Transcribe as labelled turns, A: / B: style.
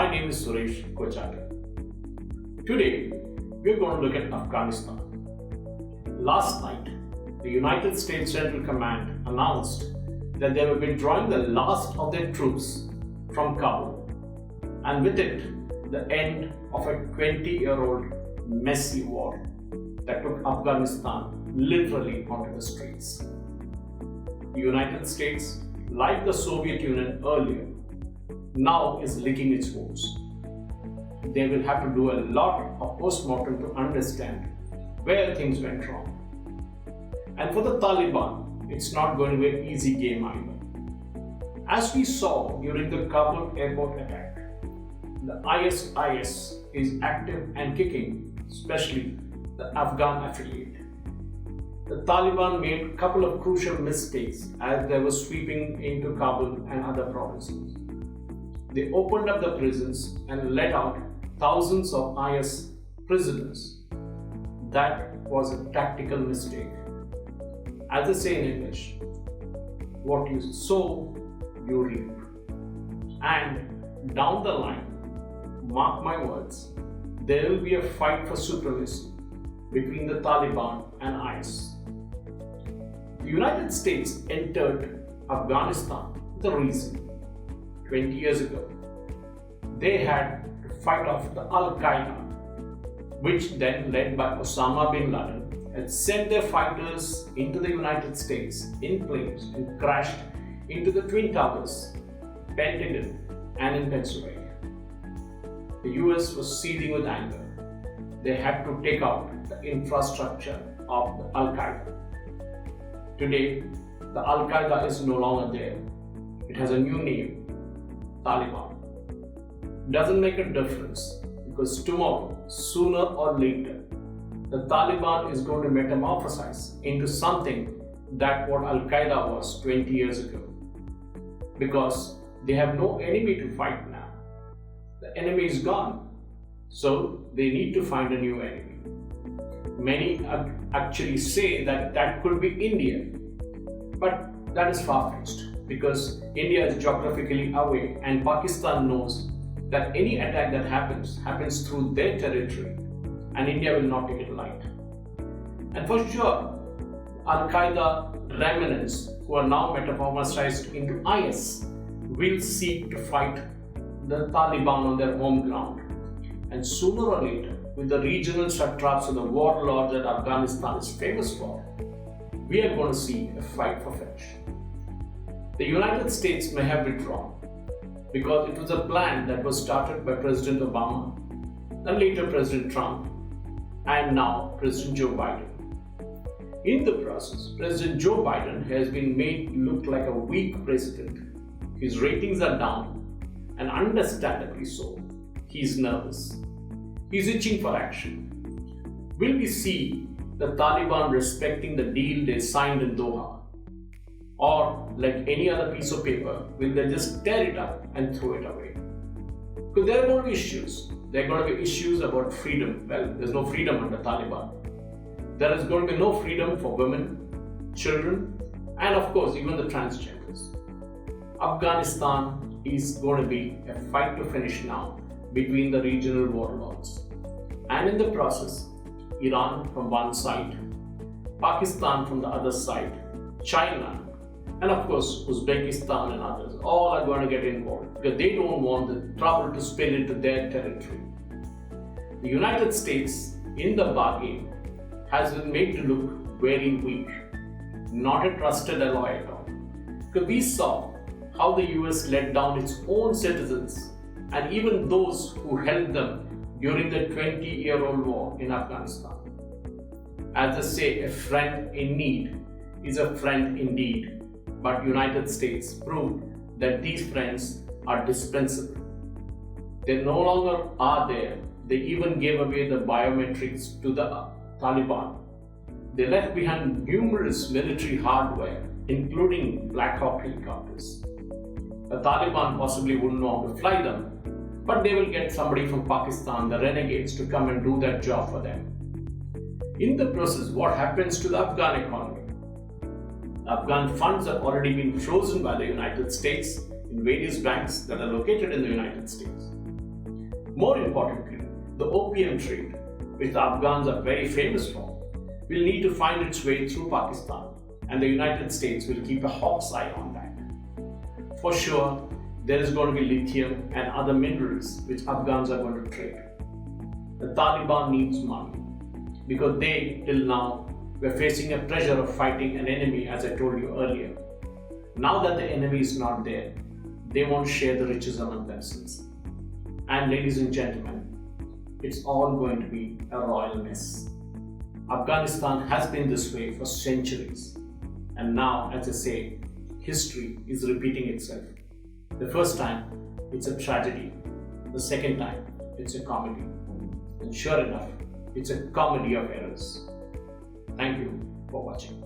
A: My name is Suresh Kochate. Today, we're going to look at Afghanistan. Last night, the United States Central Command announced that they were withdrawing the last of their troops from Kabul, and with it, the end of a 20-year-old messy war that took Afghanistan literally onto the streets. The United States, like the Soviet Union earlier, now is licking its wounds. They will have to do a lot of post-mortem to understand where things went wrong. And for the Taliban, it's not going to be an easy game either. As we saw during the Kabul airport attack, the ISIS is active and kicking, especially the Afghan affiliate. The Taliban made a couple of crucial mistakes as they were sweeping into Kabul and other provinces. They opened up the prisons and let out thousands of IS prisoners. That was a tactical mistake. As they say in English, what you sow, you reap. And down the line, mark my words, there will be a fight for supremacy between the Taliban and IS. The United States entered Afghanistan with a reason. 20 years ago, they had to fight off the Al-Qaeda, which then led by Osama bin Laden had sent their fighters into the United States in planes and crashed into the Twin Towers, Pentagon, and in Pennsylvania. The US was seething with anger. They had to take out the infrastructure of the Al-Qaeda. Today, the Al-Qaeda is no longer there. It has a new name, Taliban. Doesn't make a difference because tomorrow, sooner or later, the Taliban is going to metamorphosize into something that what Al-Qaeda was 20 years ago. Because they have no enemy to fight now. The enemy is gone. So they need to find a new enemy. Many actually say that that could be India. But that is far-fetched because India is geographically away and Pakistan knows that any attack that happens through their territory and India will not take it light. And for sure, Al-Qaeda remnants who are now metamorphosized into IS will seek to fight the Taliban on their home ground. And sooner or later, with the regional satraps and the warlords that Afghanistan is famous for, we are going to see a fight for fetch. The United States may have withdrawn because it was a plan that was started by President Obama, and later President Trump, and now President Joe Biden. In the process, President Joe Biden has been made look like a weak president. His ratings are down, and understandably so. He's nervous. He's itching for action. Will we see the Taliban respecting the deal they signed in Doha? Or, like any other piece of paper, will they just tear it up and throw it away? Because there are going to be issues. There are going to be issues about freedom. Well, there's no freedom under Taliban. There is going to be no freedom for women, children, and of course, even the transgenders. Afghanistan is going to be a fight to finish now between the regional warlords. And in the process, Iran from one side, Pakistan from the other side, China, and of course Uzbekistan and others, all are going to get involved because they don't want the trouble to spill into their territory. The United States, in the bargain, has been made to look very weak, not a trusted ally at all. Because we saw how the US let down its own citizens and even those who helped them during the 20-year-old war in Afghanistan. As they say, a friend in need is a friend indeed. But United States proved that these friends are dispensable. They no longer are there. They even gave away the biometrics to the Taliban. They left behind numerous military hardware, including Black Hawk helicopters. The Taliban possibly wouldn't know how to fly them, but they will get somebody from Pakistan, the renegades, to come and do that job for them. In the process, what happens to the Afghan economy? Afghan funds have already been frozen by the United States in various banks that are located in the United States. More importantly, the opium trade, which the Afghans are very famous for, will need to find its way through Pakistan, and the United States will keep a hawk's eye on that. For sure, there is going to be lithium and other minerals which Afghans are going to trade. The Taliban needs money because they, till now, were facing a pressure of fighting an enemy, as I told you earlier. Now that the enemy is not there, they won't share the riches among themselves. And ladies and gentlemen, it's all going to be a royal mess. Afghanistan has been this way for centuries. And now, as I say, history is repeating itself. The first time, it's a tragedy. The second time, it's a comedy. And sure enough, it's a comedy of errors. Thank you for watching.